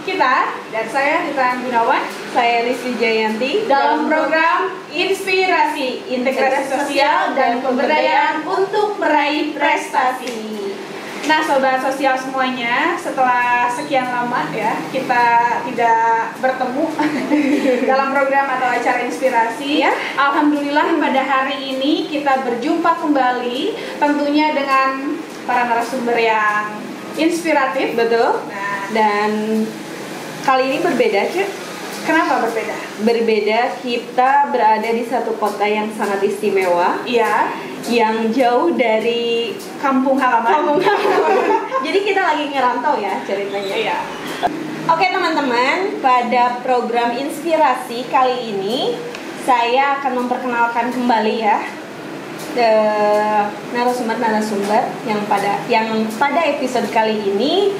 kita dan saya Dita Gunawan, saya Liswi Jayanti dalam program Inspirasi, Integrasi Sosial dan Pemberdayaan untuk Meraih Prestasi. Nah, sobat sosial semuanya, setelah sekian lama ya kita tidak bertemu dalam program atau acara inspirasi, ya. Alhamdulillah pada hari ini kita berjumpa kembali, tentunya dengan para narasumber yang inspiratif, betul. Nah, dan kali ini berbeda, Cuk. Kenapa berbeda? Berbeda, kita berada di satu kota yang sangat istimewa. Iya. Yang jauh dari kampung halaman. Jadi kita lagi ngerantau ya ceritanya. Iya. Oke teman-teman, pada program inspirasi kali ini saya akan memperkenalkan kembali ya narasumber yang pada episode kali ini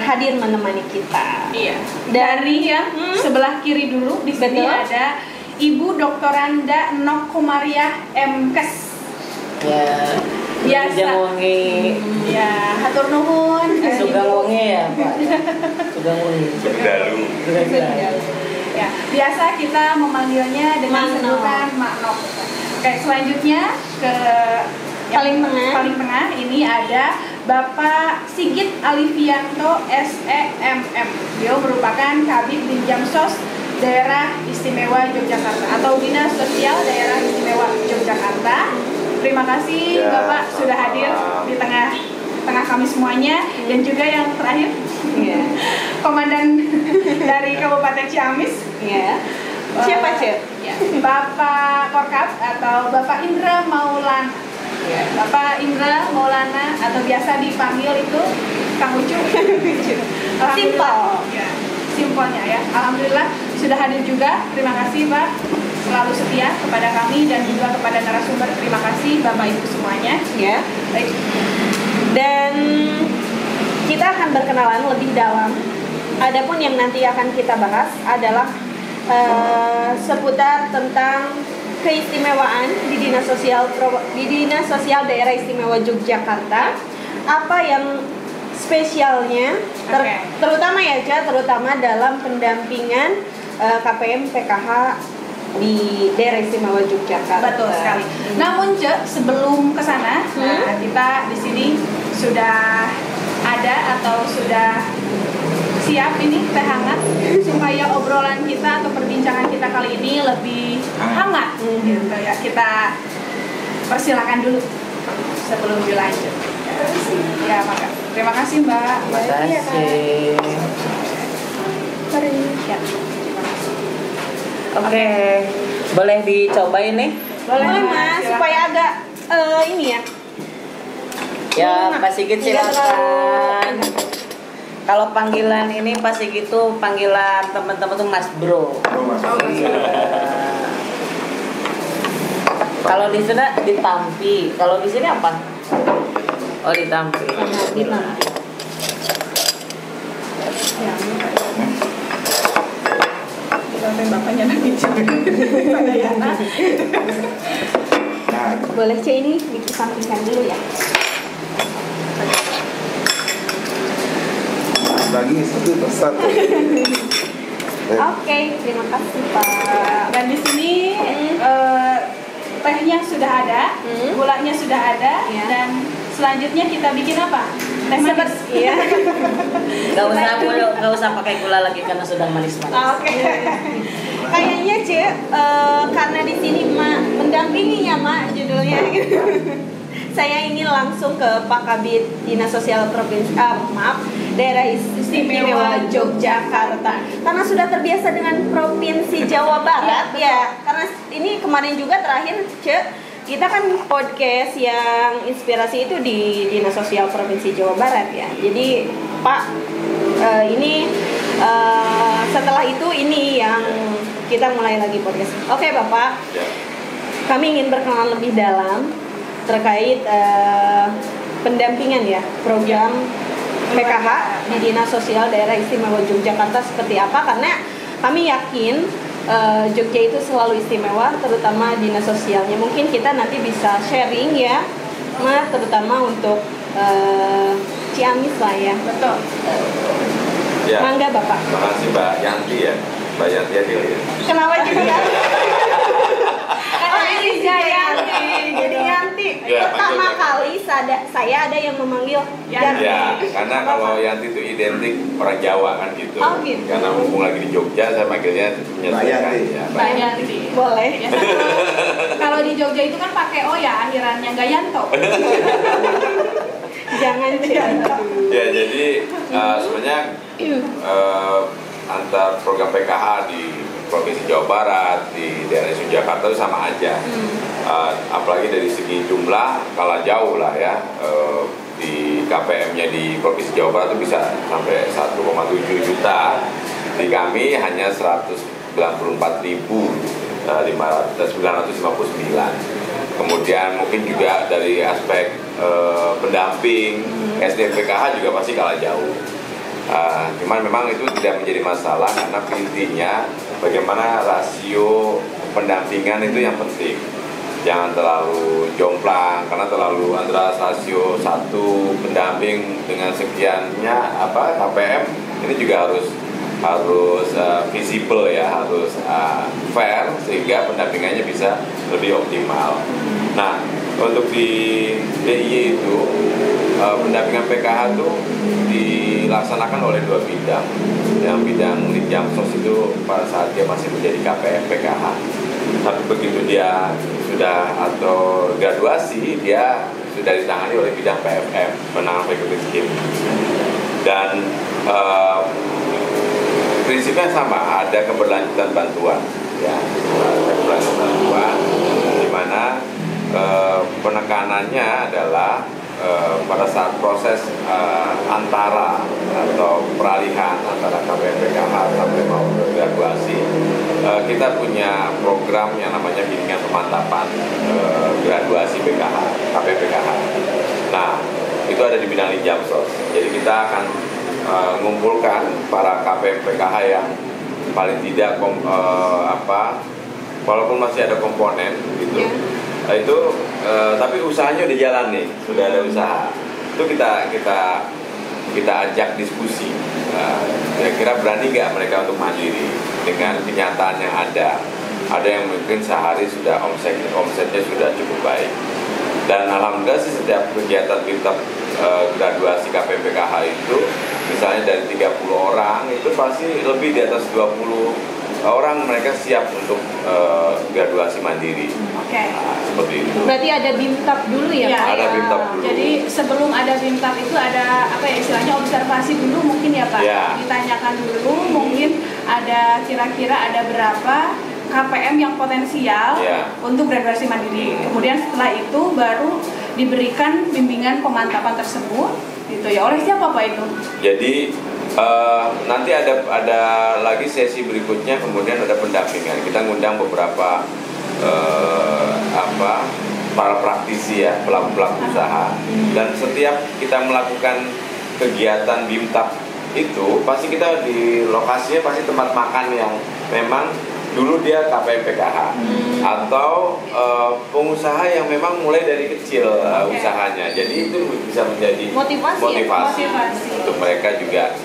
hadir menemani kita. Iya. Dari yang sebelah kiri dulu di sini ada Ibu Dr. Anda Nok Komariah MKes. Ya. Biasa. Wengi. Ya, hatur nuhun. Sugang wengi ya, Pak. Sugang wengi. Berdalu. Ya, biasa kita memanggilnya dengan sebutan Mak Nok. Oke, selanjutnya ke paling tengah ini ada Bapak Sigit Alifianto SEMM. Beliau merupakan Kabid Dinjamsos Daerah Istimewa Yogyakarta atau Dinas Sosial Daerah Istimewa Yogyakarta. Terima kasih ya, Bapak sudah hadir di tengah kami semuanya, dan juga yang terakhir Komandan dari Kabupaten Ciamis. Ya. Siapa, Cik? Ya, Bapak Korkap atau Bapak Indra Maulana. Ya, Bapak Indra Maulana atau biasa dipanggil itu Kang Ucu. Simpel. Ya, simpelnya ya. Alhamdulillah sudah hadir juga. Terima kasih Pak, selalu setia kepada kami dan juga kepada narasumber. Terima kasih Bapak Ibu semuanya. Ya. Baik. Dan kita akan berkenalan lebih dalam. Adapun yang nanti akan kita bahas adalah seputar tentang keistimewaan di Dinas Sosial Daerah Istimewa Yogyakarta. Apa yang spesialnya terutama ya, terutama dalam pendampingan KPM PKH di Daerah Istimewa Yogyakarta. Betul sekali. Namun Cek, sebelum ke sana, nah, kita di sini sudah ada atau sudah siap ini teh hangat supaya obrolan kita atau perbincangan kita kali ini lebih hangat gitu ya. Kita persilakan dulu sebelum dilanjut. Ya, Pak. Terima kasih, Mbak. Terima kasih. Ya. Oke. Boleh dicobain nih? Boleh, Mas, supaya agak ini ya. Ya, Pak Sigit silakan. Kalau panggilan ini Pak Sigit tuh panggilan teman-teman tuh Mas Bro. Kalau di sana ditampi, kalau di sini apa? Oh, ditampi. Ditampi. Sampai bapaknya lagi Boleh Cik ini dikesampingkan dulu ya. Bagi satu persatu. Oke, terima kasih Pak. Dan di sini tehnya sudah ada, gulanya sudah ada, dan selanjutnya kita bikin apa? Teh manis. Iya. Gak usah pakai gula lagi karena sudah manis-manis. Oke. Kayaknya Cik, karena di sini mendampinginya Mak judulnya gitu. Saya ingin langsung ke Pak Kabid Dinas Sosial Daerah Istimewa Yogyakarta. Karena sudah terbiasa dengan Provinsi Jawa Barat ya. Karena ini kemarin juga terakhir Cik, kita kan podcast yang inspirasi itu di Dinas Sosial Provinsi Jawa Barat ya. Jadi Pak, ini setelah itu ini yang kita mulai lagi podcast. Oke Bapak, kami ingin berkenalan lebih dalam terkait pendampingan ya program PKH di Dinas Sosial Daerah Istimewa Yogyakarta seperti apa, karena kami yakin Jogja itu selalu istimewa, terutama dinas sosialnya. Mungkin kita nanti bisa sharing ya, terutama untuk Ciamis lah ya. Betul. Ya. Mangga Bapak. Terima kasih Mbak Yanti ya. Mbak Yanti Adil ya. Kenapa jadi Yanti? Karena ini Yanti, jadi Yanti. Ya, Pertama betul. kali saya ada yang memanggil Yanti. Ya, karena kalau Yanti itu identik orang Jawa kan gitu. Oh, gitu. Karena mumpung lagi di Jogja, saya manggilnya menyesuaikan. Yanti. Ya, Mbak Yanti. Boleh. Biasa kalau di Jogja itu kan pakai O ya akhirannya, nggak Yanto. Jangan Yanti. Ya, jadi sebenarnya antar program PKH di Provinsi Jawa Barat, di daerah istimewa Jakarta itu sama aja. Apalagi dari segi jumlah kalah jauh lah ya. Di KPM-nya di Provinsi Jawa Barat itu bisa sampai 1,7 juta. Di kami hanya 194.959. Kemudian mungkin juga dari aspek pendamping SDPKH juga pasti kalah jauh. Cuman memang itu tidak menjadi masalah karena intinya bagaimana rasio pendampingan itu yang penting. Jangan terlalu jomplang karena terlalu antara rasio satu pendamping dengan sekiannya KPM ini juga harus visible ya, harus fair sehingga pendampingannya bisa lebih optimal. Nah, untuk di DIY itu pendampingan PKH itu dilaksanakan oleh 2 bidang. Yang bidang Litjamsos itu pada saat dia masih menjadi KPM PKH. Tapi begitu dia sudah atau graduasi, dia sudah ditangani oleh bidang PFM, penanganan penyakit miskin. Dan prinsipnya sama, ada keberlanjutan bantuan, ya, keberlanjutan bantuan, di mana penekanannya adalah pada saat proses antara atau peralihan antara KPM PKH sampai mau graduasi, kita punya program yang namanya bimbingan pemantapan graduasi PKH, KPM PKH. Nah, itu ada di bidang Litjamsos. Jadi kita akan mengumpulkan para KPM PKH yang paling tidak walaupun masih ada komponen gitu. Itu tapi usahanya udah jalan nih, sudah ada usaha. Itu kita ajak diskusi. Kira-kira berani nggak mereka untuk mandiri dengan kenyataan yang ada. Ada yang mungkin sehari sudah omsetnya sudah cukup baik. Dan alhamdulillah sih setiap kegiatan kita graduasi KPM PKH itu misalnya dari 30 orang itu pasti lebih di atas 20 orang mereka siap untuk graduasi mandiri. Oke. Nah, seperti itu. Berarti ada BIMTAP dulu ya, Ya, Pak? Ada BIMTAP dulu. Jadi sebelum ada BIMTAP itu ada apa ya istilahnya observasi dulu mungkin ya Pak. Ya. Ditanyakan dulu mungkin ada kira-kira ada berapa KPM yang potensial Ya. untuk graduasi mandiri. Kemudian setelah itu baru diberikan bimbingan pemantapan tersebut gitu ya. Oleh siapa Pak itu? Jadi nanti ada lagi sesi berikutnya, kemudian ada pendampingan. Kita ngundang beberapa para praktisi ya, pelaku-pelaku usaha. Dan setiap kita melakukan kegiatan BIMTAP itu pasti kita di lokasinya pasti tempat makan yang memang dulu dia KPM PKH atau pengusaha yang memang mulai dari kecil usahanya. Jadi itu bisa menjadi motivasi untuk mereka juga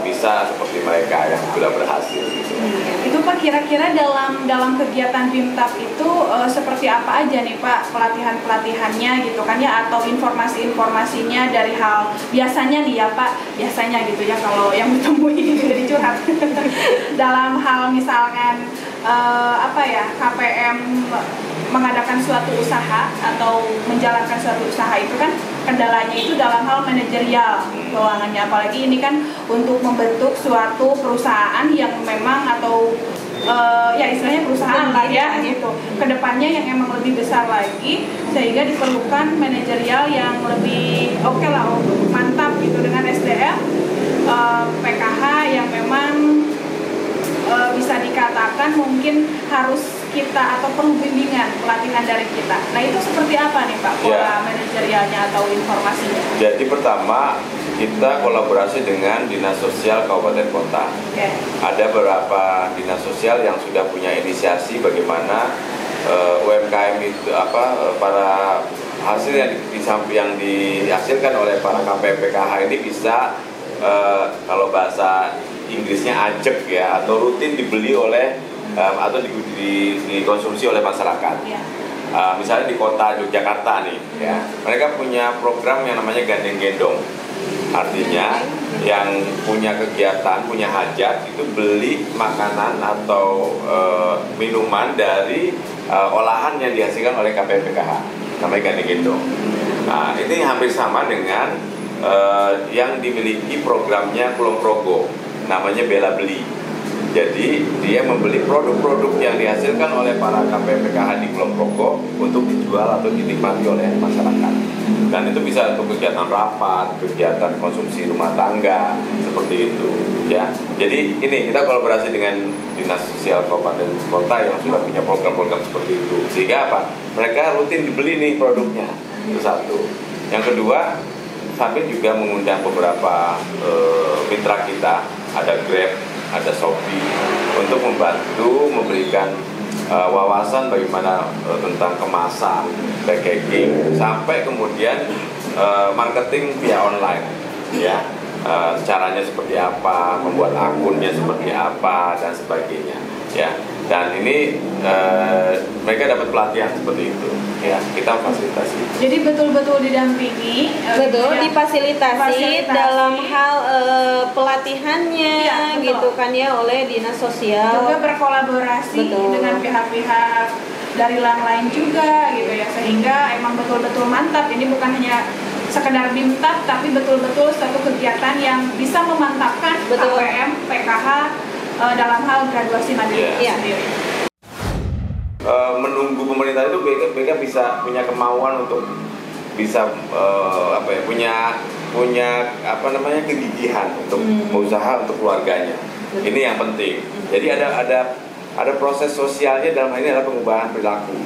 bisa seperti mereka yang sudah berhasil gitu. Itu Pak kira-kira dalam kegiatan BIMTAP itu seperti apa aja nih Pak pelatihannya gitu kan ya, atau informasinya dari hal biasanya nih ya Pak, biasanya gitu ya kalau yang ditemui jadi curhat dalam hal misalkan KPM mengadakan suatu usaha atau menjalankan suatu usaha itu kan kendalanya itu dalam hal manajerial keuangannya, apalagi ini kan untuk membentuk suatu perusahaan yang memang atau istilahnya perusahaan lah ya gitu kedepannya yang emang lebih besar lagi sehingga diperlukan manajerial yang lebih mantap gitu dengan SDM PKH yang memang bisa dikatakan mungkin harus kita atau perlu bimbingan pelatihan dari kita. Nah itu seperti apa nih Pak pola manajerialnya atau informasinya? Jadi pertama kita kolaborasi dengan Dinas Sosial Kabupaten Kota. Ada beberapa dinas sosial yang sudah punya inisiasi bagaimana UMKM itu para hasil yang dihasilkan oleh para KPM PKH ini bisa kalau bahasa Inggrisnya ajek ya, atau rutin dibeli oleh atau dikonsumsi oleh masyarakat. Ya. Misalnya di kota Yogyakarta nih, ya, mereka punya program yang namanya gandeng gendong. Artinya yang punya kegiatan, punya hajat itu beli makanan atau minuman dari olahan yang dihasilkan oleh KPPKH, namanya gandeng gendong. Nah, ini hampir sama dengan yang dimiliki programnya Kulon Progo, namanya Bela Beli. Jadi dia membeli produk-produk yang dihasilkan oleh para KPPKH di Kulon Progo untuk dijual atau dinikmati oleh masyarakat. Dan itu bisa untuk kegiatan rapat, kegiatan konsumsi rumah tangga, seperti itu. Ya, jadi ini kita kolaborasi dengan Dinas Sosial Kabupaten Kota yang sudah punya program-program seperti itu. Sehingga apa? Mereka rutin dibeli nih produknya. Itu satu. Yang kedua, sampai juga mengundang beberapa mitra kita, ada Grab, ada Shopee, untuk membantu memberikan wawasan bagaimana tentang kemasan, packaging, sampai kemudian marketing via online, ya, caranya seperti apa, membuat akunnya seperti apa dan sebagainya, ya. Dan ini mereka dapat pelatihan seperti itu, ya. Kita fasilitasi. Jadi betul-betul didampingi, Betul, ya. difasilitasi dalam hal pelatihannya, Iya, betul. gitu kan ya, oleh Dinas Sosial. Juga berkolaborasi Betul. dengan pihak-pihak dari lain juga gitu ya, sehingga emang betul-betul mantap. Ini bukan hanya sekedar bimtab, tapi betul-betul suatu kegiatan yang bisa memantapkan Betul. KPM, PKH dalam hal graduasi mandiri Iya. sendiri. Menunggu pemerintah itu mereka bisa punya kemauan untuk bisa punya kegigihan untuk berusaha untuk keluarganya. Ini yang penting. Jadi ada proses sosialnya, dalam hal ini adalah pengubahan perilaku.